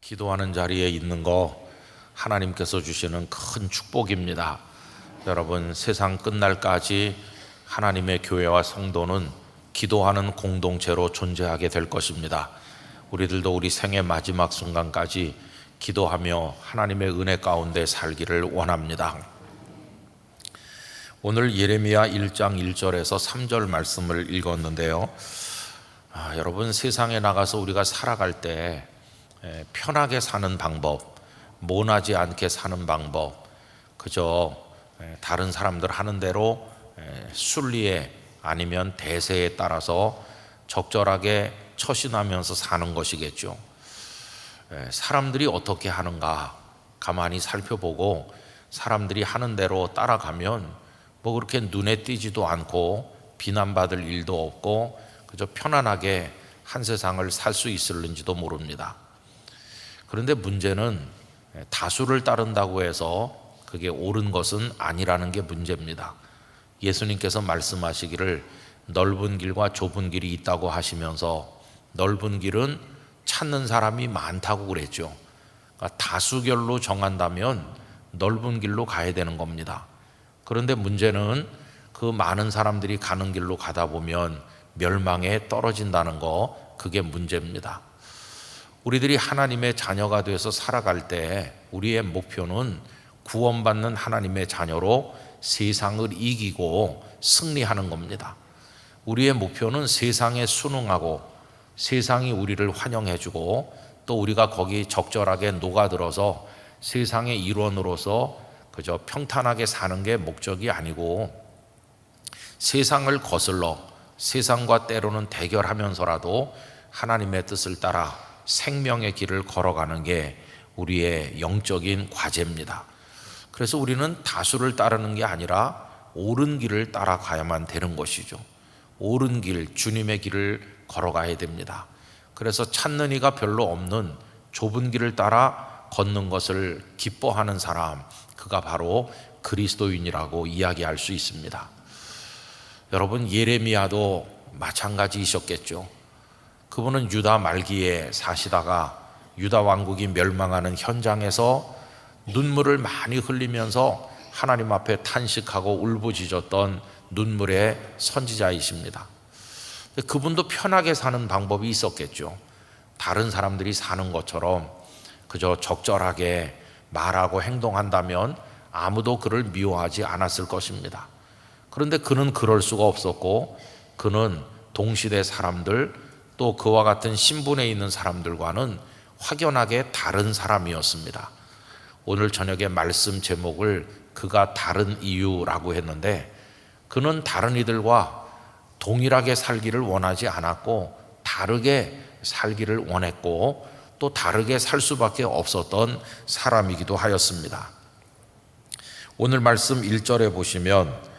기도하는 자리에 있는 거 하나님께서 주시는 큰 축복입니다. 여러분, 세상 끝날까지 하나님의 교회와 성도는 기도하는 공동체로 존재하게 될 것입니다. 우리들도 우리 생의 마지막 순간까지 기도하며 하나님의 은혜 가운데 살기를 원합니다. 오늘 예레미야 1장 1절에서 3절 말씀을 읽었는데요. 여러분, 세상에 나가서 우리가 살아갈 때 편하게 사는 방법, 모나지 않게 사는 방법, 그저 다른 사람들 하는 대로 순리에 아니면 대세에 따라서 적절하게 처신하면서 사는 것이겠죠. 사람들이 어떻게 하는가 가만히 살펴보고 사람들이 하는 대로 따라가면 뭐 그렇게 눈에 띄지도 않고 비난받을 일도 없고 그저 편안하게 한 세상을 살 수 있을는지도 모릅니다. 그런데 문제는 다수를 따른다고 해서 그게 옳은 것은 아니라는 게 문제입니다. 예수님께서 말씀하시기를 넓은 길과 좁은 길이 있다고 하시면서 넓은 길은 찾는 사람이 많다고 그랬죠. 그러니까 다수결로 정한다면 넓은 길로 가야 되는 겁니다. 그런데 문제는 그 많은 사람들이 가는 길로 가다 보면 멸망에 떨어진다는 거, 그게 문제입니다. 우리들이 하나님의 자녀가 돼서 살아갈 때 우리의 목표는 구원받는 하나님의 자녀로 세상을 이기고 승리하는 겁니다. 우리의 목표는 세상에 순응하고 세상이 우리를 환영해주고 또 우리가 거기 적절하게 녹아들어서 세상의 일원으로서 그저 평탄하게 사는 게 목적이 아니고 세상을 거슬러 세상과 때로는 대결하면서라도 하나님의 뜻을 따라 생명의 길을 걸어가는 게 우리의 영적인 과제입니다. 그래서 우리는 다수를 따르는 게 아니라 옳은 길을 따라가야만 되는 것이죠. 옳은 길, 주님의 길을 걸어가야 됩니다. 그래서 찾는 이가 별로 없는 좁은 길을 따라 걷는 것을 기뻐하는 사람, 그가 바로 그리스도인이라고 이야기할 수 있습니다. 여러분, 예레미야도 마찬가지이셨겠죠. 그분은 유다 말기에 사시다가 유다 왕국이 멸망하는 현장에서 눈물을 많이 흘리면서 하나님 앞에 탄식하고 울부짖었던 눈물의 선지자이십니다. 그분도 편하게 사는 방법이 있었겠죠. 다른 사람들이 사는 것처럼 그저 적절하게 말하고 행동한다면 아무도 그를 미워하지 않았을 것입니다. 그런데 그는 그럴 수가 없었고, 그는 동시대 사람들 또 그와 같은 신분에 있는 사람들과는 확연하게 다른 사람이었습니다. 오늘 저녁에 말씀 제목을 그가 다른 이유라고 했는데, 그는 다른 이들과 동일하게 살기를 원하지 않았고 다르게 살기를 원했고 또 다르게 살 수밖에 없었던 사람이기도 하였습니다. 오늘 말씀 1절에 보시면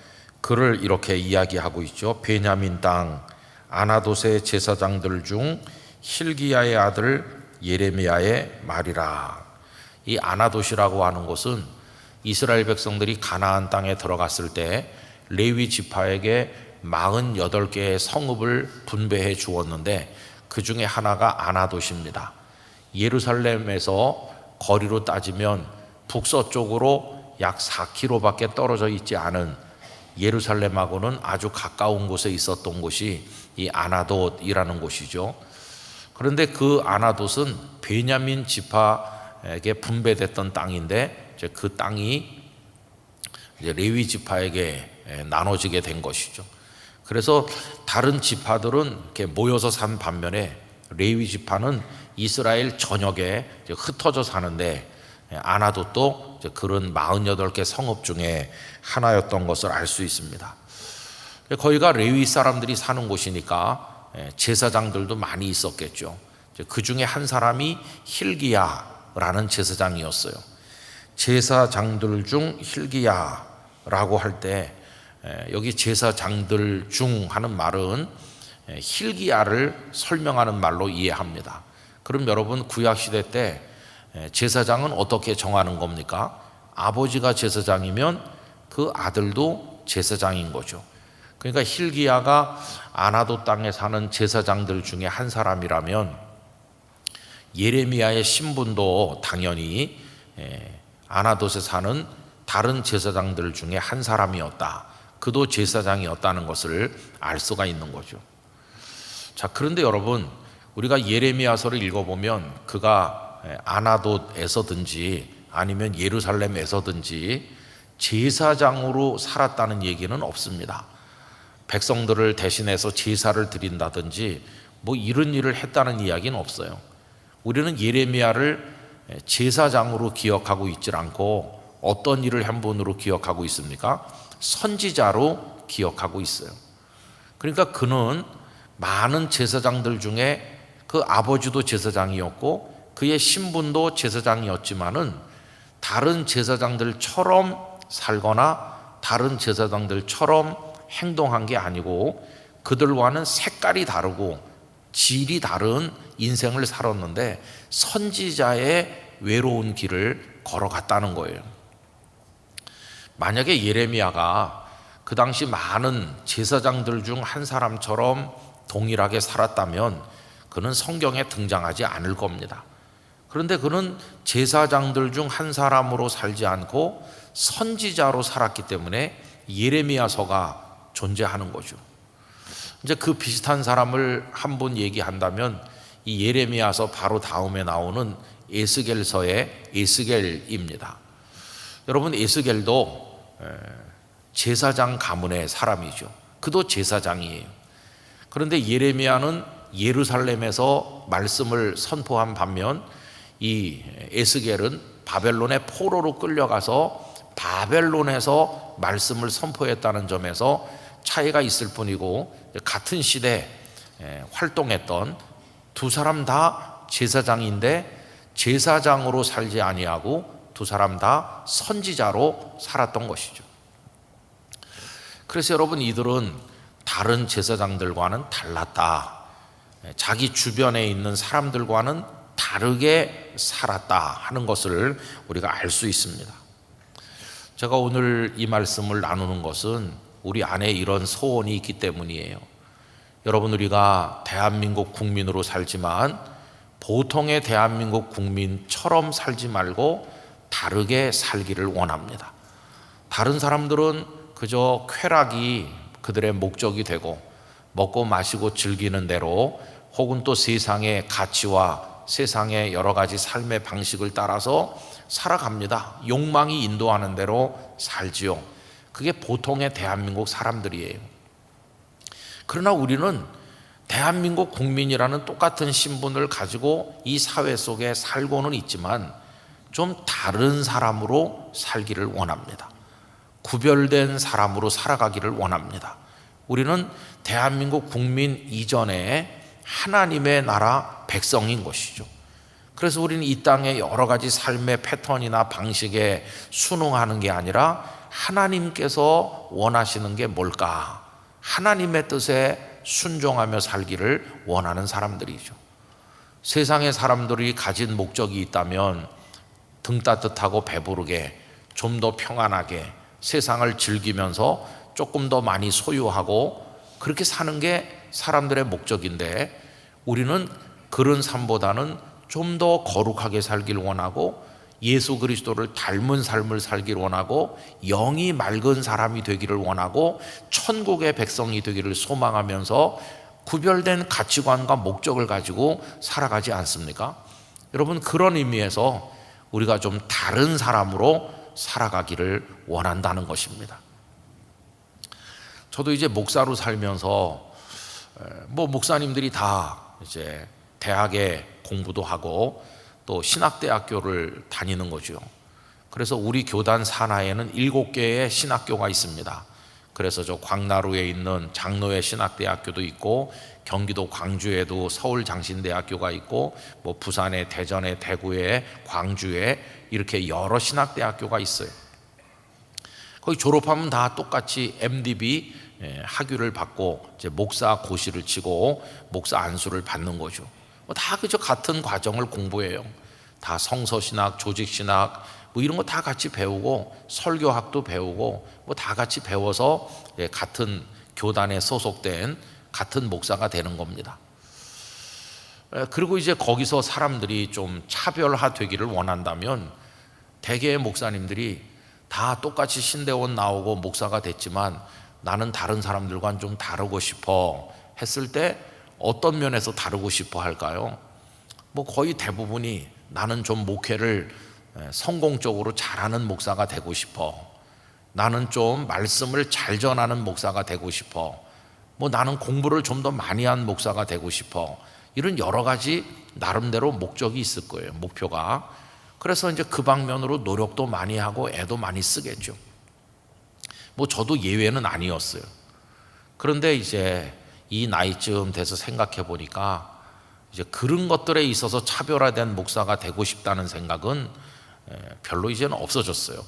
그를 이렇게 이야기하고 있죠. 베냐민 땅 아나돗의 제사장들 중 hil기야의 아들 예레미야의 말이라. 이 아나돗이라고 하는 곳은 이스라엘 백성들이 가나안 땅에 들어갔을 때 레위 지파에게 48개의 성읍을 분배해 주었는데 그 중에 하나가 아나돗입니다. 예루살렘에서 거리로 따지면 북서쪽으로 약 4km밖에 떨어져 있지 않은 예루살렘하고는 아주 가까운 곳에 있었던 곳이 이 아나돗이라는 곳이죠. 그런데 그 아나돗은 베냐민 지파에게 분배됐던 땅인데 이제 그 땅이 이제 레위 지파에게 나눠지게 된 것이죠. 그래서 다른 지파들은 이렇게 모여서 산 반면에 레위 지파는 이스라엘 전역에 흩어져 사는데 아나돗도 그런 48개 성읍 중에 하나였던 것을 알 수 있습니다. 거기가 레위 사람들이 사는 곳이니까 제사장들도 많이 있었겠죠. 그 중에 한 사람이 hil기야라는 제사장이었어요. 제사장들 중 hil기야라고 할 때 여기 제사장들 중 하는 말은 hil기야를 설명하는 말로 이해합니다. 그럼 여러분, 구약시대 때 제사장은 어떻게 정하는 겁니까? 아버지가 제사장이면 그 아들도 제사장인 거죠. 그러니까 hil기야가 아나돗 땅에 사는 제사장들 중에 한 사람이라면 예레미야의 신분도 당연히 아나돗에 사는 다른 제사장들 중에 한 사람이었다. 그도 제사장이었다는 것을 알 수가 있는 거죠. 자, 그런데 여러분, 우리가 예레미야서를 읽어보면 그가 아나돗에서든지 아니면 예루살렘에서든지 제사장으로 살았다는 얘기는 없습니다. 백성들을 대신해서 제사를 드린다든지 뭐 이런 일을 했다는 이야기는 없어요. 우리는 예레미야를 제사장으로 기억하고 있질 않고 어떤 일을 한 분으로 기억하고 있습니까? 선지자로 기억하고 있어요. 그러니까 그는 많은 제사장들 중에 그 아버지도 제사장이었고 그의 신분도 제사장이었지만은 다른 제사장들처럼 살거나 다른 제사장들처럼 행동한 게 아니고 그들과는 색깔이 다르고 질이 다른 인생을 살았는데 선지자의 외로운 길을 걸어갔다는 거예요. 만약에 예레미야가 그 당시 많은 제사장들 중 한 사람처럼 동일하게 살았다면 그는 성경에 등장하지 않을 겁니다. 그런데 그는 제사장들 중 한 사람으로 살지 않고 선지자로 살았기 때문에 예레미야서가 존재하는 거죠. 이제 그 비슷한 사람을 한 분 얘기한다면 이 예레미야서 바로 다음에 나오는 에스겔서의 에스겔입니다. 여러분, 에스겔도 제사장 가문의 사람이죠. 그도 제사장이에요. 그런데 예레미야는 예루살렘에서 말씀을 선포한 반면 이 에스겔은 바벨론의 포로로 끌려가서 바벨론에서 말씀을 선포했다는 점에서 차이가 있을 뿐이고 같은 시대 활동했던 두 사람 다 제사장인데 제사장으로 살지 아니하고 두 사람 다 선지자로 살았던 것이죠. 그래서 여러분, 이들은 다른 제사장들과는 달랐다. 자기 주변에 있는 사람들과는 다르게 살았다 하는 것을 우리가 알 수 있습니다. 제가 오늘 이 말씀을 나누는 것은 우리 안에 이런 소원이 있기 때문이에요. 여러분, 우리가 대한민국 국민으로 살지만 보통의 대한민국 국민처럼 살지 말고 다르게 살기를 원합니다. 다른 사람들은 그저 쾌락이 그들의 목적이 되고 먹고 마시고 즐기는 대로 혹은 또 세상의 가치와 세상의 여러 가지 삶의 방식을 따라서 살아갑니다. 욕망이 인도하는 대로 살지요. 그게 보통의 대한민국 사람들이에요. 그러나 우리는 대한민국 국민이라는 똑같은 신분을 가지고 이 사회 속에 살고는 있지만 좀 다른 사람으로 살기를 원합니다. 구별된 사람으로 살아가기를 원합니다. 우리는 대한민국 국민 이전에 하나님의 나라 백성인 것이죠. 그래서 우리는 이 땅의 여러 가지 삶의 패턴이나 방식에 순응하는 게 아니라 하나님께서 원하시는 게 뭘까? 하나님의 뜻에 순종하며 살기를 원하는 사람들이죠. 세상의 사람들이 가진 목적이 있다면 등 따뜻하고 배부르게 좀 더 평안하게 세상을 즐기면서 조금 더 많이 소유하고 그렇게 사는 게 사람들의 목적인데 우리는 그런 삶보다는 좀 더 거룩하게 살기를 원하고 예수 그리스도를 닮은 삶을 살기를 원하고 영이 맑은 사람이 되기를 원하고 천국의 백성이 되기를 소망하면서 구별된 가치관과 목적을 가지고 살아가지 않습니까? 여러분, 그런 의미에서 우리가 좀 다른 사람으로 살아가기를 원한다는 것입니다. 저도 이제 목사로 살면서 뭐 목사님들이 다 이제 대학에 공부도 하고 또 신학대학교를 다니는 거죠. 그래서 우리 교단 산하에는 7개의 신학교가 있습니다. 그래서 저 광나루에 있는 장로회 신학대학교도 있고 경기도 광주에도 서울장신대학교가 있고 뭐 부산에 대전에 대구에 광주에 이렇게 여러 신학대학교가 있어요. 거기 졸업하면 다 똑같이 MDB 학위를 받고 이제 목사 고시를 치고 목사 안수를 받는 거죠. 다 그저 같은 과정을 공부해요. 다 성서신학, 조직신학 뭐 이런 거 다 같이 배우고 설교학도 배우고 뭐 다 같이 배워서 같은 교단에 소속된 같은 목사가 되는 겁니다. 그리고 이제 거기서 사람들이 좀 차별화되기를 원한다면 대개의 목사님들이 다 똑같이 신대원 나오고 목사가 됐지만 나는 다른 사람들과는 좀 다르고 싶어 했을 때 어떤 면에서 다르고 싶어 할까요? 뭐 거의 대부분이 나는 좀 목회를 성공적으로 잘하는 목사가 되고 싶어, 나는 좀 말씀을 잘 전하는 목사가 되고 싶어, 뭐 나는 공부를 좀 더 많이 한 목사가 되고 싶어, 이런 여러 가지 나름대로 목적이 있을 거예요, 목표가. 그래서 이제 그 방면으로 노력도 많이 하고 애도 많이 쓰겠죠. 뭐 저도 예외는 아니었어요. 그런데 이제 이 나이쯤 돼서 생각해 보니까 이제 그런 것들에 있어서 차별화된 목사가 되고 싶다는 생각은 별로 이제는 없어졌어요.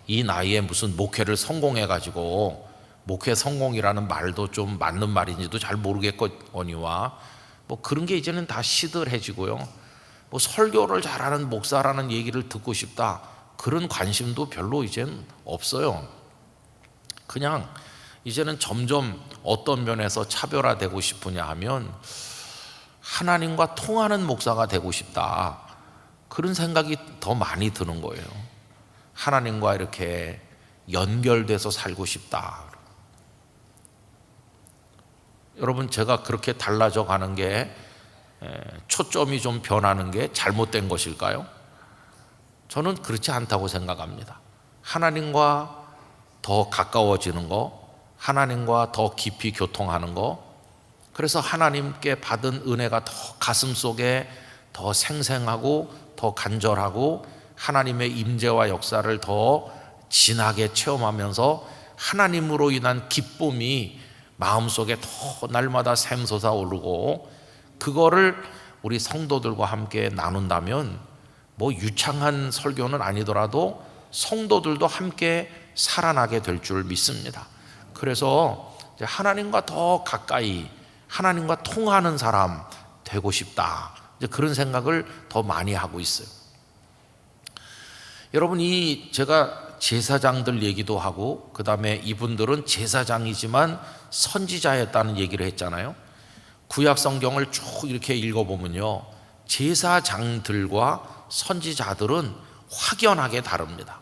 이 나이에 무슨 목회를 성공해 가지고, 목회 성공이라는 말도 좀 맞는 말인지도 잘 모르겠거니와 뭐 그런 게 이제는 다 시들해지고요. 뭐 설교를 잘하는 목사라는 얘기를 듣고 싶다, 그런 관심도 별로 이제는 없어요. 그냥 이제는 점점 어떤 면에서 차별화되고 싶으냐 하면 하나님과 통하는 목사가 되고 싶다, 그런 생각이 더 많이 드는 거예요. 하나님과 이렇게 연결돼서 살고 싶다. 여러분, 제가 그렇게 달라져 가는 게 초점이 좀 변하는 게 잘못된 것일까요? 저는 그렇지 않다고 생각합니다. 하나님과 더 가까워지는 거, 하나님과 더 깊이 교통하는 거, 그래서 하나님께 받은 은혜가 더 가슴 속에 더 생생하고 더 간절하고 하나님의 임재와 역사를 더 진하게 체험하면서 하나님으로 인한 기쁨이 마음속에 더 날마다 샘솟아 오르고, 그거를 우리 성도들과 함께 나눈다면 뭐 유창한 설교는 아니더라도 성도들도 함께 살아나게 될 줄 믿습니다. 그래서 하나님과 더 가까이, 하나님과 통하는 사람 되고 싶다, 이제 그런 생각을 더 많이 하고 있어요. 여러분, 이 제가 제사장들 얘기도 하고 그 다음에 이분들은 제사장이지만 선지자였다는 얘기를 했잖아요. 구약 성경을 쭉 이렇게 읽어보면요, 제사장들과 선지자들은 확연하게 다릅니다.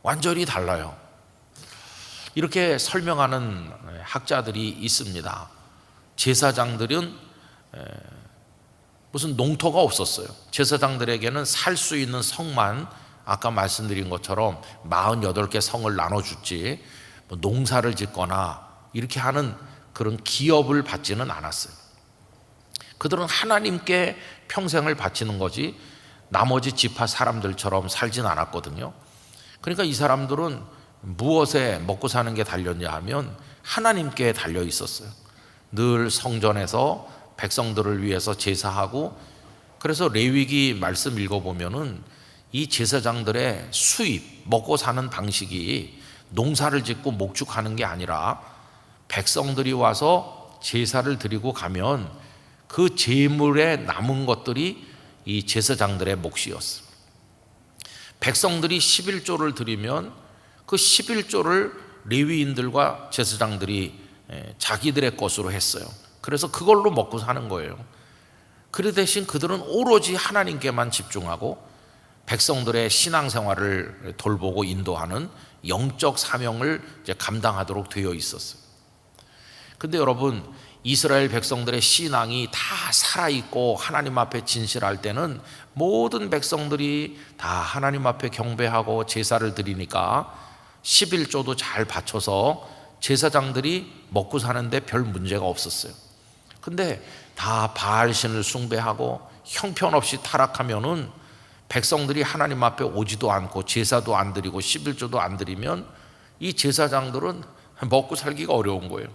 완전히 달라요. 이렇게 설명하는 학자들이 있습니다. 제사장들은 무슨 농토가 없었어요. 제사장들에게는 살 수 있는 성만, 아까 말씀드린 것처럼 48개 성을 나눠줬지 뭐 농사를 짓거나 이렇게 하는 그런 기업을 받지는 않았어요. 그들은 하나님께 평생을 바치는 거지 나머지 지파 사람들처럼 살진 않았거든요. 그러니까 이 사람들은 무엇에 먹고 사는 게 달렸냐 하면 하나님께 달려 있었어요. 늘 성전에서 백성들을 위해서 제사하고, 그래서 레위기 말씀 읽어보면은 이 제사장들의 수입, 먹고 사는 방식이 농사를 짓고 목축하는 게 아니라 백성들이 와서 제사를 드리고 가면 그 제물에 남은 것들이 이 제사장들의 몫이었어요. 백성들이 11조를 드리면 그 11조를 레위인들과 제사장들이 자기들의 것으로 했어요. 그래서 그걸로 먹고 사는 거예요. 그 대신 그들은 오로지 하나님께만 집중하고 백성들의 신앙생활을 돌보고 인도하는 영적 사명을 이제 감당하도록 되어 있었어요. 근데 여러분, 이스라엘 백성들의 신앙이 다 살아있고 하나님 앞에 진실할 때는 모든 백성들이 다 하나님 앞에 경배하고 제사를 드리니까 11조도 잘 바쳐서 제사장들이 먹고 사는데 별 문제가 없었어요. 근데 다 바알신을 숭배하고 형편없이 타락하면은 백성들이 하나님 앞에 오지도 않고 제사도 안 드리고 11조도 안 드리면 이 제사장들은 먹고 살기가 어려운 거예요.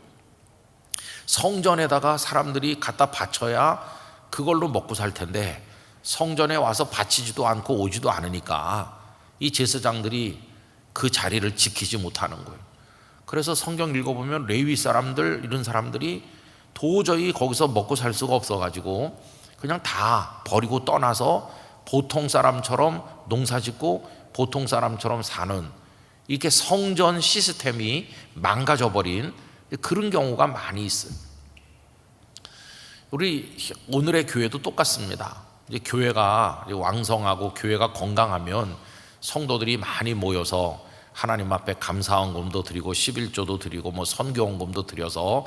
성전에다가 사람들이 갖다 바쳐야 그걸로 먹고 살 텐데 성전에 와서 바치지도 않고 오지도 않으니까 이 제사장들이 그 자리를 지키지 못하는 거예요. 그래서 성경 읽어보면 레위 사람들, 이런 사람들이 도저히 거기서 먹고 살 수가 없어가지고 그냥 다 버리고 떠나서 보통 사람처럼 농사 짓고 보통 사람처럼 사는, 이렇게 성전 시스템이 망가져 버린 그런 경우가 많이 있어요. 우리 오늘의 교회도 똑같습니다. 이제 교회가 왕성하고 교회가 건강하면 성도들이 많이 모여서 하나님 앞에 감사헌금도 드리고 11조도 드리고 선교헌금도 드려서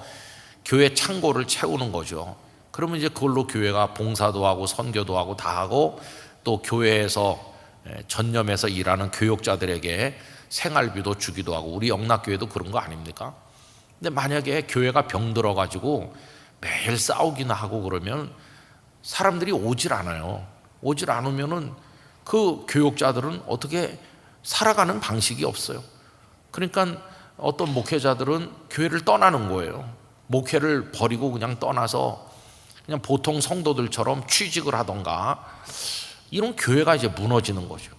교회 창고를 채우는 거죠. 그러면 이제 그걸로 교회가 봉사도 하고 선교도 하고 다 하고, 또 교회에서 전념해서 일하는 교육자들에게 생활비도 주기도 하고, 우리 영락교회도 그런 거 아닙니까? 근데 만약에 교회가 병들어 가지고 매일 싸우기나 하고 그러면 사람들이 오질 않아요. 오질 않으면은 그 교육자들은 어떻게 살아가는 방식이 없어요. 그러니까 어떤 목회자들은 교회를 떠나는 거예요. 목회를 버리고 그냥 떠나서 그냥 보통 성도들처럼 취직을 하던가, 이런 교회가 이제 무너지는 거죠.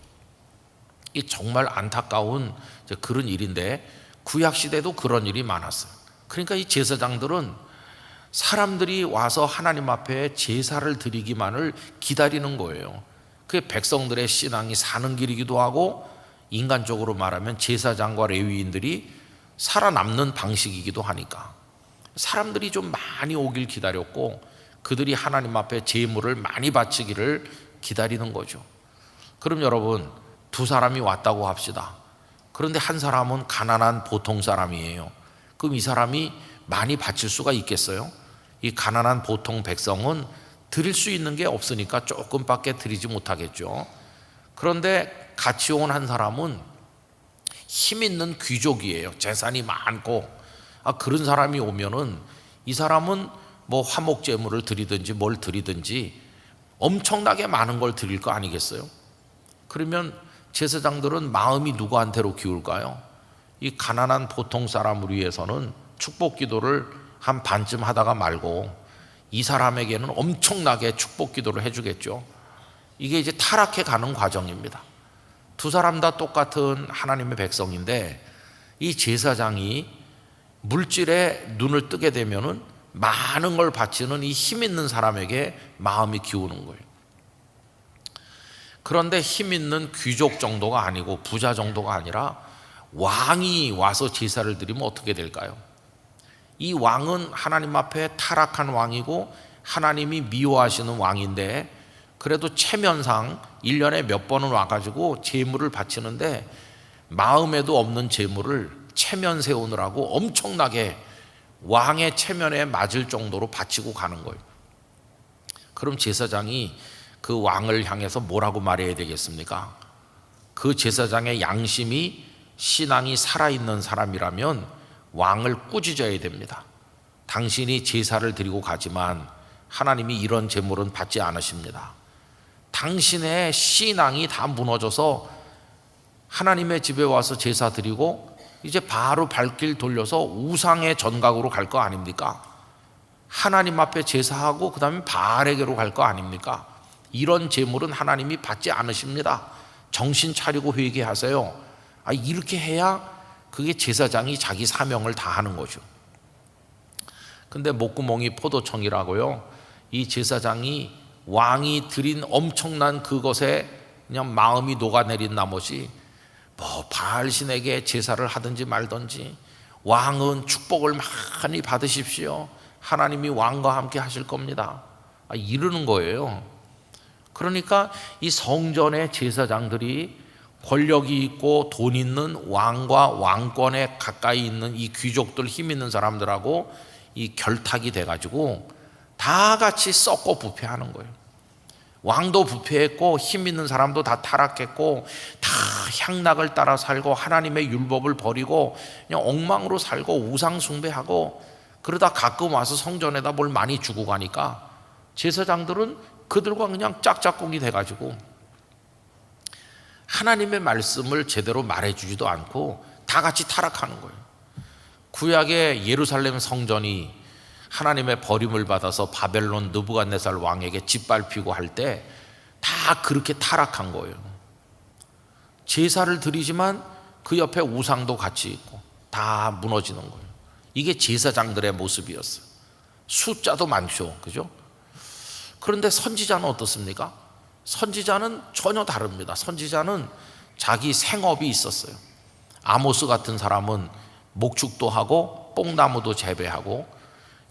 이 정말 안타까운 그런 일인데, 구약 시대도 그런 일이 많았어요. 그러니까 이 제사장들은 사람들이 와서 하나님 앞에 제사를 드리기만을 기다리는 거예요. 그게 백성들의 신앙이 사는 길이기도 하고, 인간적으로 말하면 제사장과 레위인들이 살아남는 방식이기도 하니까 사람들이 좀 많이 오길 기다렸고, 그들이 하나님 앞에 제물을 많이 바치기를 기다리는 거죠. 그럼 여러분, 두 사람이 왔다고 합시다. 그런데 한 사람은 가난한 보통 사람이에요. 그럼 이 사람이 많이 바칠 수가 있겠어요? 이 가난한 보통 백성은 드릴 수 있는 게 없으니까 조금밖에 드리지 못하겠죠. 그런데 같이 온 한 사람은 힘 있는 귀족이에요. 재산이 많고. 그런 사람이 오면은 이 사람은 화목 제물을 드리든지 뭘 드리든지 엄청나게 많은 걸 드릴 거 아니겠어요? 그러면 제사장들은 마음이 누구한테로 기울까요? 이 가난한 보통 사람을 위해서는 축복 기도를 한 반쯤 하다가 말고, 이 사람에게는 엄청나게 축복 기도를 해주겠죠. 이게 이제 타락해 가는 과정입니다. 두 사람 다 똑같은 하나님의 백성인데, 이 제사장이 물질에 눈을 뜨게 되면은 많은 걸 바치는 이 힘 있는 사람에게 마음이 기우는 거예요. 그런데 힘 있는 귀족 정도가 아니고 부자 정도가 아니라 왕이 와서 제사를 드리면 어떻게 될까요? 이 왕은 하나님 앞에 타락한 왕이고 하나님이 미워하시는 왕인데, 그래도 체면상 1년에 몇 번은 와가지고 제물을 바치는데, 마음에도 없는 제물을 체면 세우느라고 엄청나게 왕의 체면에 맞을 정도로 바치고 가는 거예요. 그럼 제사장이 그 왕을 향해서 뭐라고 말해야 되겠습니까? 그 제사장의 양심이, 신앙이 살아있는 사람이라면 왕을 꾸짖어야 됩니다. 당신이 제사를 드리고 가지만 하나님이 이런 제물은 받지 않으십니다. 당신의 신앙이 다 무너져서 하나님의 집에 와서 제사 드리고 이제 바로 발길 돌려서 우상의 전각으로 갈 거 아닙니까? 하나님 앞에 제사하고 그 다음에 바알에게로 갈 거 아닙니까? 이런 제물은 하나님이 받지 않으십니다. 정신 차리고 회개하세요. 이렇게 해야 그게 제사장이 자기 사명을 다하는 거죠. 근데 목구멍이 포도청이라고요. 이 제사장이 왕이 드린 엄청난 그것에 그냥 마음이 녹아내린 나머지 바알신에게 제사를 하든지 말든지, 왕은 축복을 많이 받으십시오. 하나님이 왕과 함께 하실 겁니다. 이러는 거예요. 그러니까 이 성전의 제사장들이 권력이 있고 돈 있는 왕과 왕권에 가까이 있는 이 귀족들, 힘 있는 사람들하고 이 결탁이 돼가지고 다 같이 썩고 부패하는 거예요. 왕도 부패했고 힘 있는 사람도 다 타락했고 다 향락을 따라 살고 하나님의 율법을 버리고 그냥 엉망으로 살고 우상 숭배하고, 그러다 가끔 와서 성전에다 뭘 많이 주고 가니까 제사장들은 그들과 그냥 짝짝꿍이 돼가지고 하나님의 말씀을 제대로 말해주지도 않고 다 같이 타락하는 거예요. 구약의 예루살렘 성전이 하나님의 버림을 받아서 바벨론 느부갓네살 왕에게 짓밟히고 할 때 다 그렇게 타락한 거예요. 제사를 드리지만 그 옆에 우상도 같이 있고 다 무너지는 거예요. 이게 제사장들의 모습이었어요. 숫자도 많죠, 그죠? 그런데 선지자는 어떻습니까? 선지자는 전혀 다릅니다. 선지자는 자기 생업이 있었어요. 아모스 같은 사람은 목축도 하고 뽕나무도 재배하고,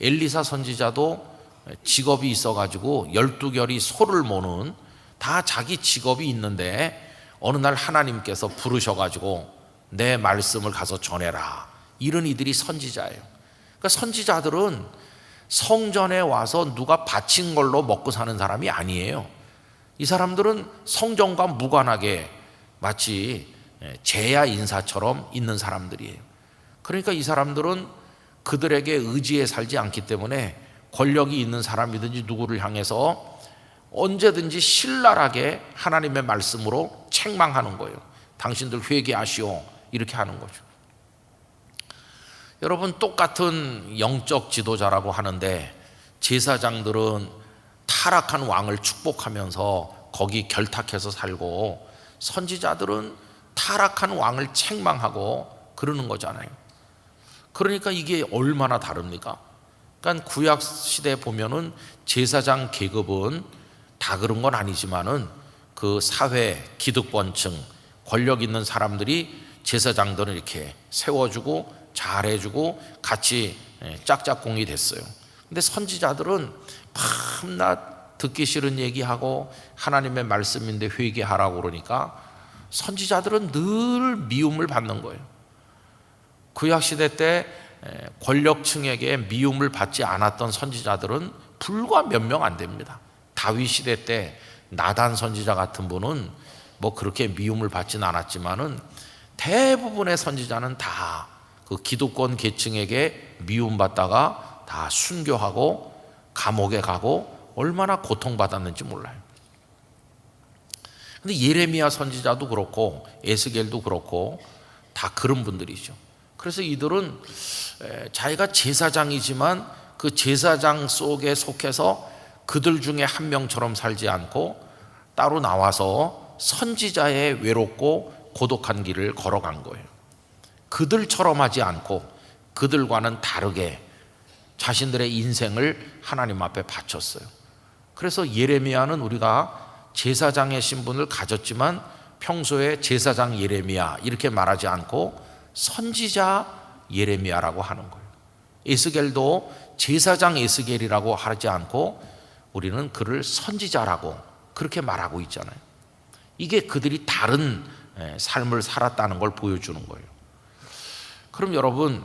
엘리사 선지자도 직업이 있어가지고 12결이 소를 모는 다 자기 직업이 있는데 어느 날 하나님께서 부르셔가지고 내 말씀을 가서 전해라. 이런 이들이 선지자예요. 그러니까 선지자들은 성전에 와서 누가 바친 걸로 먹고 사는 사람이 아니에요. 이 사람들은 성전과 무관하게 마치 제야 인사처럼 있는 사람들이에요. 그러니까 이 사람들은 그들에게 의지해 살지 않기 때문에 권력이 있는 사람이든지 누구를 향해서 언제든지 신랄하게 하나님의 말씀으로 책망하는 거예요. 당신들 회개하시오, 이렇게 하는 거죠. 여러분, 똑같은 영적 지도자라고 하는데 제사장들은 타락한 왕을 축복하면서 거기 결탁해서 살고, 선지자들은 타락한 왕을 책망하고 그러는 거잖아요. 그러니까 이게 얼마나 다릅니까? 그러니까 구약 시대에 보면은 제사장 계급은 다 그런 건 아니지만은 그 사회 기득권층 권력 있는 사람들이 제사장들은 이렇게 세워주고 잘해주고 같이 짝짝꿍이 됐어요. 근데 선지자들은 밤낮 듣기 싫은 얘기하고 하나님의 말씀인데 회개하라고 그러니까 선지자들은 늘 미움을 받는 거예요. 구약시대 때 권력층에게 미움을 받지 않았던 선지자들은 불과 몇 명 안 됩니다. 다윗 시대 때 나단 선지자 같은 분은 뭐 그렇게 미움을 받지는 않았지만은 대부분의 선지자는 다 그 기득권 계층에게 미움받다가 다 순교하고 감옥에 가고 얼마나 고통받았는지 몰라요. 근데 예레미야 선지자도 그렇고 에스겔도 그렇고 다 그런 분들이죠. 그래서 이들은 자기가 제사장이지만 그 제사장 속에 속해서 그들 중에 한 명처럼 살지 않고 따로 나와서 선지자의 외롭고 고독한 길을 걸어간 거예요. 그들처럼 하지 않고 그들과는 다르게 자신들의 인생을 하나님 앞에 바쳤어요. 그래서 예레미야는 우리가 제사장의 신분을 가졌지만 평소에 제사장 예레미야 이렇게 말하지 않고 선지자 예레미야라고 하는 거예요. 에스겔도 제사장 에스겔이라고 하지 않고 우리는 그를 선지자라고 그렇게 말하고 있잖아요. 이게 그들이 다른 삶을 살았다는 걸 보여주는 거예요. 그럼 여러분,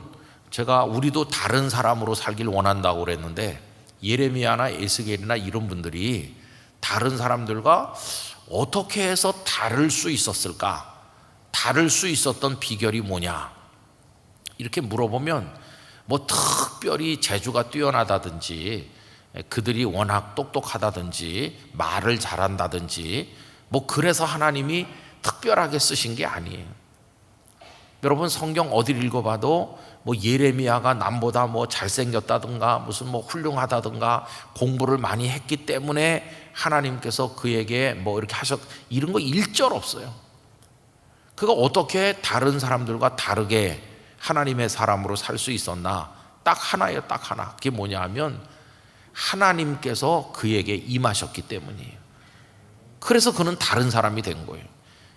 제가 우리도 다른 사람으로 살길 원한다고 그랬는데 예레미야나 에스겔이나 이런 분들이 다른 사람들과 어떻게 해서 다를 수 있었을까? 다를 수 있었던 비결이 뭐냐? 이렇게 물어보면 뭐 특별히 재주가 뛰어나다든지 그들이 워낙 똑똑하다든지 말을 잘한다든지 뭐 그래서 하나님이 특별하게 쓰신 게 아니에요. 여러분, 성경 어딜 읽어봐도 뭐 예레미야가 남보다 뭐 잘생겼다든가 무슨 뭐 훌륭하다든가 공부를 많이 했기 때문에 하나님께서 그에게 뭐 이렇게 이런 거 일절 없어요. 그가 어떻게 다른 사람들과 다르게 하나님의 사람으로 살 수 있었나? 딱 하나예요, 딱 하나. 그게 뭐냐 하면 하나님께서 그에게 임하셨기 때문이에요. 그래서 그는 다른 사람이 된 거예요.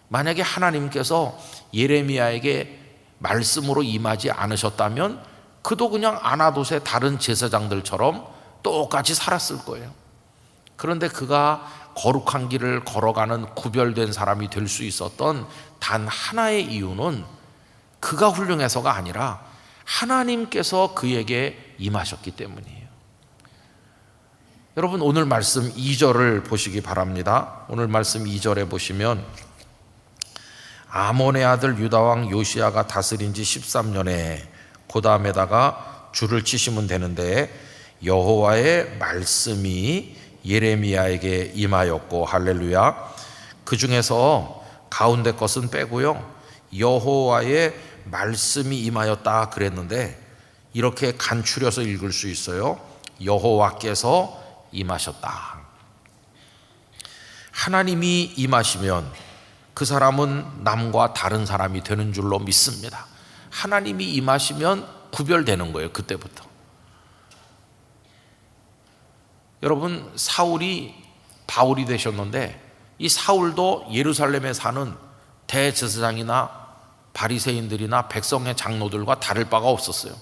만약에 하나님께서 예레미야에게 말씀으로 임하지 않으셨다면 그도 그냥 아나돗의 다른 제사장들처럼 똑같이 살았을 거예요. 그런데 그가 거룩한 길을 걸어가는 구별된 사람이 될 수 있었던 단 하나의 이유는 그가 훌륭해서가 아니라 하나님께서 그에게 임하셨기 때문이에요. 여러분, 오늘 말씀 2절을 보시기 바랍니다. 오늘 말씀 2절에 보시면 아몬의 아들 유다왕 요시야가 다스린 지 13년에 그 다음에다가 줄을 치시면 되는데 여호와의 말씀이 예레미야에게 임하였고, 할렐루야. 그 중에서 가운데 것은 빼고요, 여호와의 말씀이 임하였다 그랬는데 이렇게 간추려서 읽을 수 있어요. 여호와께서 임하셨다. 하나님이 임하시면 그 사람은 남과 다른 사람이 되는 줄로 믿습니다. 하나님이 임하시면 구별되는 거예요. 그때부터. 여러분, 사울이 바울이 되셨는데 이 사울도 예루살렘에 사는 대제사장이나 바리새인들이나 백성의 장로들과 다를 바가 없었어요.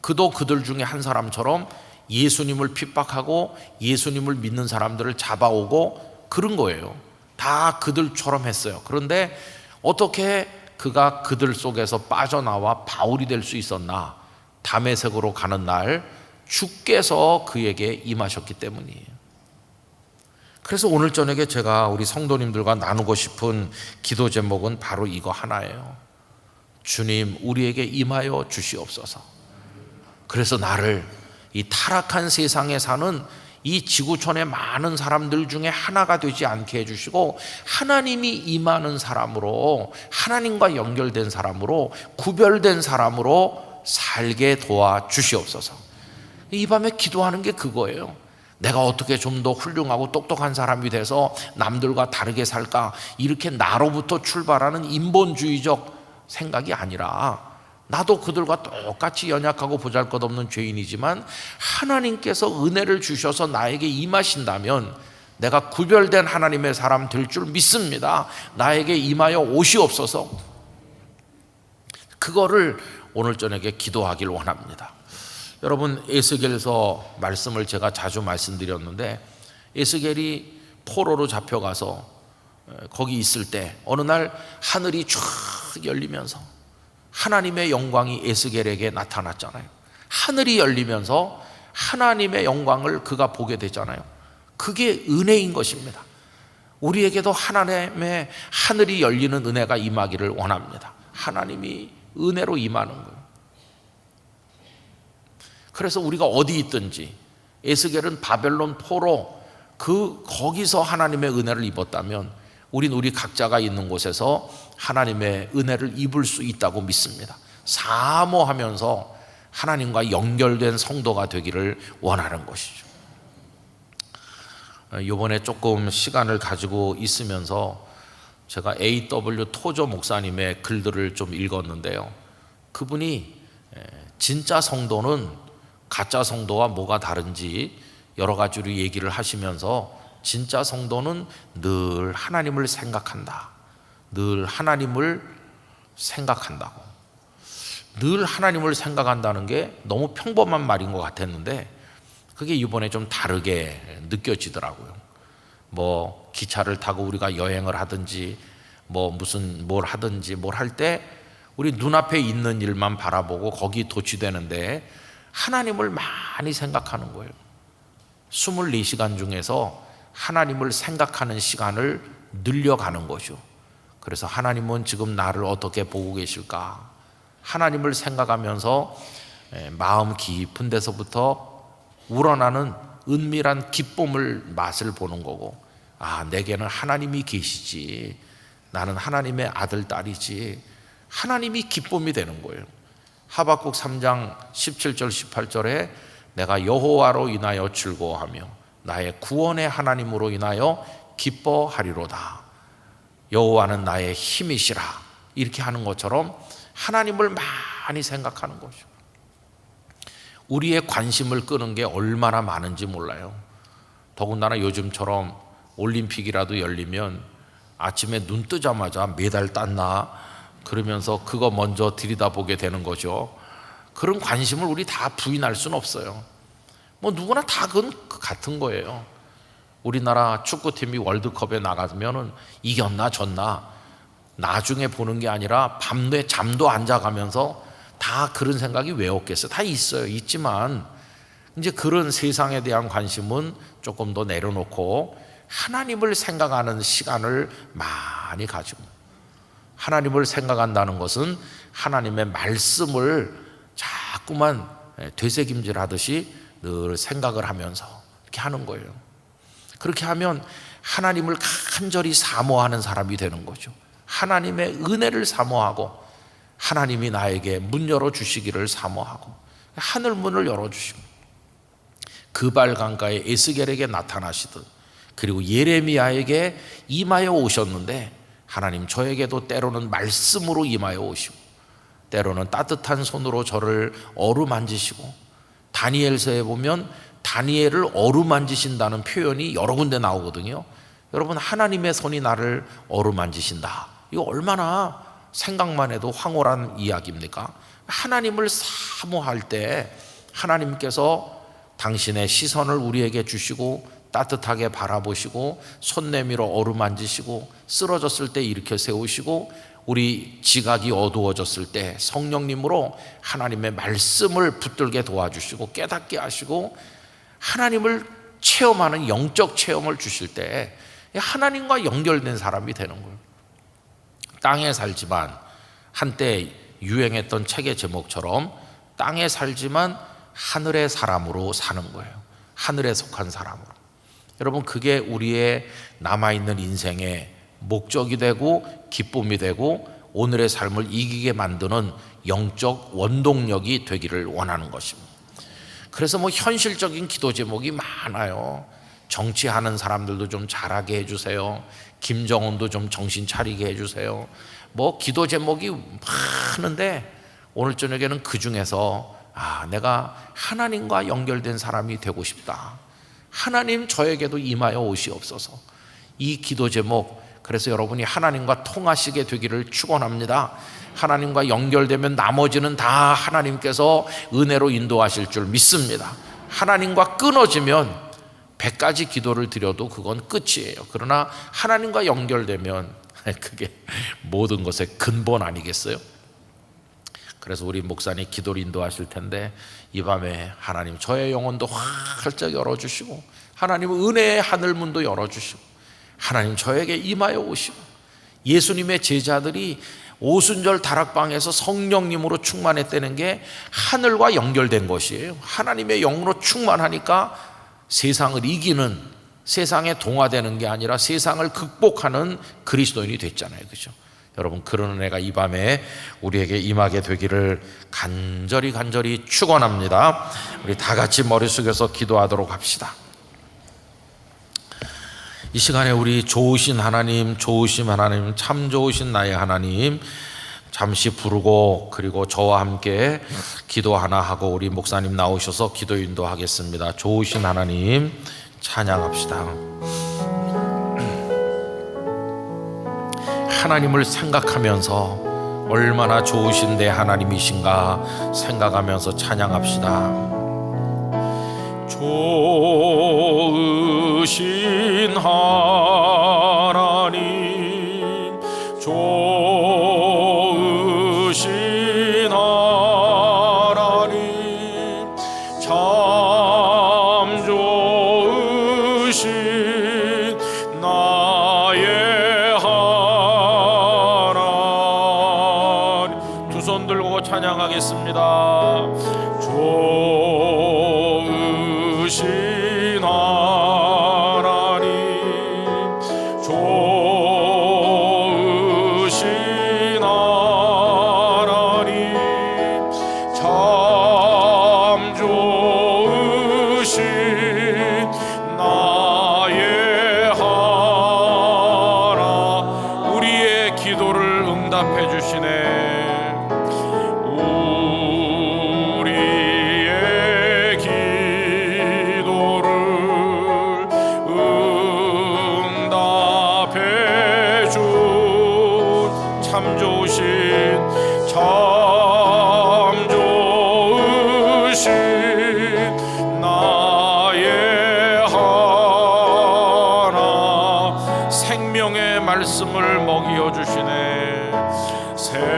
그도 그들 중에 한 사람처럼 예수님을 핍박하고 예수님을 믿는 사람들을 잡아오고 그런 거예요. 다 그들처럼 했어요. 그런데 어떻게 그가 그들 속에서 빠져나와 바울이 될 수 있었나? 다메섹으로 가는 날 주께서 그에게 임하셨기 때문이에요. 그래서 오늘 저녁에 제가 우리 성도님들과 나누고 싶은 기도 제목은 바로 이거 하나예요. 주님, 우리에게 임하여 주시옵소서. 그래서 나를 이 타락한 세상에 사는 이 지구촌의 많은 사람들 중에 하나가 되지 않게 해주시고, 하나님이 임하는 사람으로, 하나님과 연결된 사람으로, 구별된 사람으로 살게 도와 주시옵소서. 이 밤에 기도하는 게 그거예요. 내가 어떻게 좀 더 훌륭하고 똑똑한 사람이 돼서 남들과 다르게 살까, 이렇게 나로부터 출발하는 인본주의적 생각이 아니라, 나도 그들과 똑같이 연약하고 보잘것없는 죄인이지만 하나님께서 은혜를 주셔서 나에게 임하신다면 내가 구별된 하나님의 사람 될 줄 믿습니다. 나에게 임하여 오시옵소서. 그거를 오늘 저녁에 기도하길 원합니다. 여러분, 에스겔서 말씀을 제가 자주 말씀드렸는데, 에스겔이 포로로 잡혀가서 거기 있을 때 어느 날 하늘이 쫙 열리면서 하나님의 영광이 에스겔에게 나타났잖아요. 하늘이 열리면서 하나님의 영광을 그가 보게 되잖아요. 그게 은혜인 것입니다. 우리에게도 하나님의 하늘이 열리는 은혜가 임하기를 원합니다. 하나님이 은혜로 임하는 거예요. 그래서 우리가 어디 있든지, 에스겔은 바벨론 포로 거기서 하나님의 은혜를 입었다면 우리 각자가 있는 곳에서 하나님의 은혜를 입을 수 있다고 믿습니다. 사모하면서 하나님과 연결된 성도가 되기를 원하는 것이죠. 이번에 조금 시간을 가지고 있으면서 제가 A.W. 토저 목사님의 글들을 좀 읽었는데요, 그분이 진짜 성도는 가짜 성도와 뭐가 다른지 여러 가지로 얘기를 하시면서, 진짜 성도는 늘 하나님을 생각한다. 늘 하나님을 생각한다고. 늘 하나님을 생각한다는 게 너무 평범한 말인 것 같았는데 그게 이번에 좀 다르게 느껴지더라고요. 뭐 기차를 타고 우리가 여행을 하든지 뭘 하든지 뭘 할 때 우리 눈앞에 있는 일만 바라보고 거기 도취되는데 하나님을 많이 생각하는 거예요. 24시간 중에서 하나님을 생각하는 시간을 늘려가는 거죠. 그래서 하나님은 지금 나를 어떻게 보고 계실까? 하나님을 생각하면서 마음 깊은 데서부터 우러나는 은밀한 기쁨을 맛을 보는 거고, 아, 내게는 하나님이 계시지, 나는 하나님의 아들 딸이지, 하나님이 기쁨이 되는 거예요. 하박국 3장 17절 18절에 내가 여호와로 인하여 즐거워하며 나의 구원의 하나님으로 인하여 기뻐하리로다. 여호와는 나의 힘이시라. 이렇게 하는 것처럼 하나님을 많이 생각하는 거죠. 우리의 관심을 끄는 게 얼마나 많은지 몰라요. 더군다나 요즘처럼 올림픽이라도 열리면 아침에 눈 뜨자마자 메달 땄나 그러면서 그거 먼저 들여다보게 되는 거죠. 그런 관심을 우리 다 부인할 수는 없어요. 뭐 누구나 다 그건 같은 거예요. 우리나라 축구팀이 월드컵에 나가면 이겼나 졌나 나중에 보는 게 아니라 밤에 잠도 안 자가면서 다 그런 생각이 왜 없겠어요? 다 있어요. 있지만 이제 그런 세상에 대한 관심은 조금 더 내려놓고 하나님을 생각하는 시간을 많이 가지고, 하나님을 생각한다는 것은 하나님의 말씀을 자꾸만 되새김질 하듯이 늘 생각을 하면서 이렇게 하는 거예요. 그렇게 하면 하나님을 간절히 사모하는 사람이 되는 거죠. 하나님의 은혜를 사모하고 하나님이 나에게 문 열어주시기를 사모하고 하늘 문을 열어주시고 그발 강가에 에스겔에게 나타나시듯, 그리고 예레미야에게 임하여 오셨는데 하나님 저에게도 때로는 말씀으로 임하여 오시고 때로는 따뜻한 손으로 저를 어루만지시고, 다니엘서에 보면 다니엘을 어루만지신다는 표현이 여러 군데 나오거든요. 여러분, 하나님의 손이 나를 어루만지신다, 이거 얼마나 생각만 해도 황홀한 이야기입니까? 하나님을 사모할 때 하나님께서 당신의 시선을 우리에게 주시고 따뜻하게 바라보시고 손 내밀어 어루만지시고 쓰러졌을 때 일으켜 세우시고 우리 지각이 어두워졌을 때 성령님으로 하나님의 말씀을 붙들게 도와주시고 깨닫게 하시고 하나님을 체험하는 영적 체험을 주실 때 하나님과 연결된 사람이 되는 거예요. 땅에 살지만, 한때 유행했던 책의 제목처럼 땅에 살지만 하늘의 사람으로 사는 거예요. 하늘에 속한 사람으로. 여러분, 그게 우리의 남아있는 인생의 목적이 되고 기쁨이 되고 오늘의 삶을 이기게 만드는 영적 원동력이 되기를 원하는 것입니다. 그래서 현실적인 기도 제목이 많아요. 정치하는 사람들도 좀 잘하게 해주세요. 김정은도 좀 정신 차리게 해주세요. 기도 제목이 많은데 오늘 저녁에는 그 중에서 내가 하나님과 연결된 사람이 되고 싶다. 하나님 저에게도 임하여 오시옵소서. 이 기도 제목, 그래서 여러분이 하나님과 통하시게 되기를 축원합니다. 하나님과 연결되면 나머지는 다 하나님께서 은혜로 인도하실 줄 믿습니다. 하나님과 끊어지면 100가지 기도를 드려도 그건 끝이에요. 그러나 하나님과 연결되면 그게 모든 것의 근본 아니겠어요? 그래서 우리 목사님 기도를 인도하실 텐데 이 밤에 하나님 저의 영혼도 활짝 열어주시고 하나님 은혜의 하늘문도 열어주시고 하나님 저에게 임하여 오시고 예수님의 제자들이 오순절 다락방에서 성령님으로 충만했다는 게 하늘과 연결된 것이에요. 하나님의 영으로 충만하니까 세상을 이기는, 세상에 동화되는 게 아니라 세상을 극복하는 그리스도인이 됐잖아요. 그렇죠? 여러분, 그런 은혜가 이 밤에 우리에게 임하게 되기를 간절히 축원합니다. 우리 다 같이 머리 숙여서 기도하도록 합시다. 이 시간에 우리 좋으신 하나님, 참 좋으신 나의 하나님 잠시 부르고 그리고 저와 함께 기도 하나 하고 우리 목사님 나오셔서 기도 인도하겠습니다. 좋으신 하나님 찬양합시다. 하나님을 생각하면서 얼마나 좋으신 내 하나님이신가 생각하면서 찬양합시다. 좋으신 하나님, 좋으신 하나님, 참 좋으신 나의 하나님. 두 손 들고 찬양하겠습니다. 좋으신 하나님, 좋으신 하나님, 참 좋으신 나의 하나. 우리의 기도를 응답해 주시네. 참 좋으신 나의 하나. 생명의 말씀을 먹여 주시네. 생명의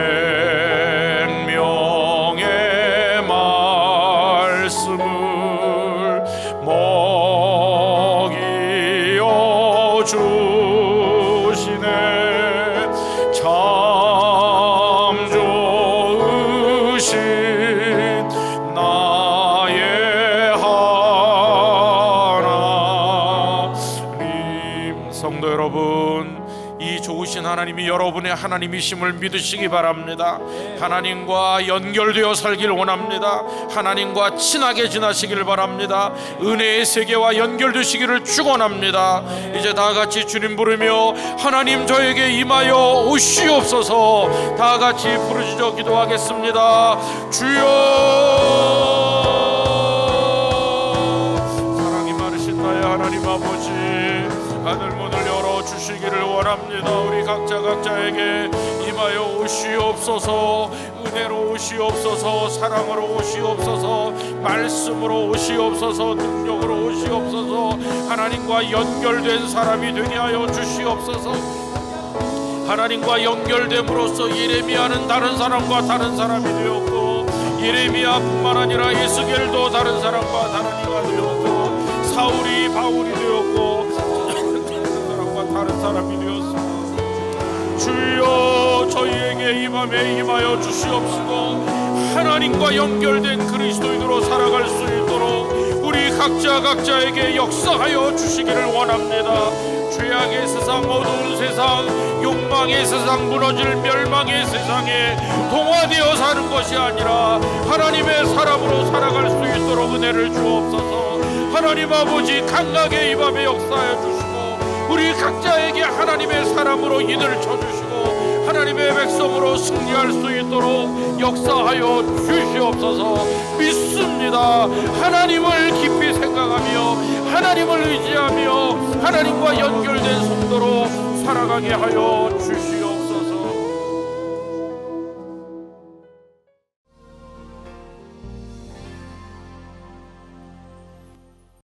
말씀을 먹여 주시네. 참 좋으신 나의 하나님. 성도 여러분, 이 좋으신 하나님이 여러분의 하나님이심을 믿으시기 바랍니다. 하나님과 연결되어 살길 원합니다. 하나님과 친하게 지나시길 바랍니다. 은혜의 세계와 연결되시기를 축원합니다. 이제 다 같이 주님 부르며 하나님 저에게 임하여 오시옵소서. 다 같이 부르짖어 기도하겠습니다. 주여, 사랑이 많으신 나의 하나님 아버지, 하늘 문을 열어 주시기 주시기를 원합니다. 우리 각자에게 임하여 오시옵소서. 은혜로 오시옵소서. 사랑으로 오시옵소서. 말씀으로 오시옵소서. 능력으로 오시옵소서. 하나님과 연결된 사람이 되게 하여 주시옵소서. 하나님과 연결됨으로써 예레미야는 다른 사람과 다른 사람이 되었고, 예레미야뿐만 아니라 에스겔도 다른 사람과 다른 이가 되었고, 사울이 바울이 되었고, 다른 사람과 다른 사람이 되었습니다. 주여, 저희에게 이 밤에 임하여 주시옵시고, 하나님과 연결된 그리스도인으로 살아갈 수 있도록 우리 각자에게 역사하여 주시기를 원합니다. 죄악의 세상, 어두운 세상, 욕망의 세상, 무너질 멸망의 세상에 동화되어 사는 것이 아니라 하나님의 사람으로 살아갈 수 있도록 은혜를 주옵소서. 하나님 아버지, 강하게 이 밤에 역사해 주시고, 우리 각자에게 하나님의 사람으로 인을 쳐주시고, 하나님의 백성으로 승리할 수 있도록 역사하여 주시옵소서. 믿습니다. 하나님을 깊이 생각하며 하나님을 의지하며 하나님과 연결된 성도로 살아가게 하여 주시옵소서.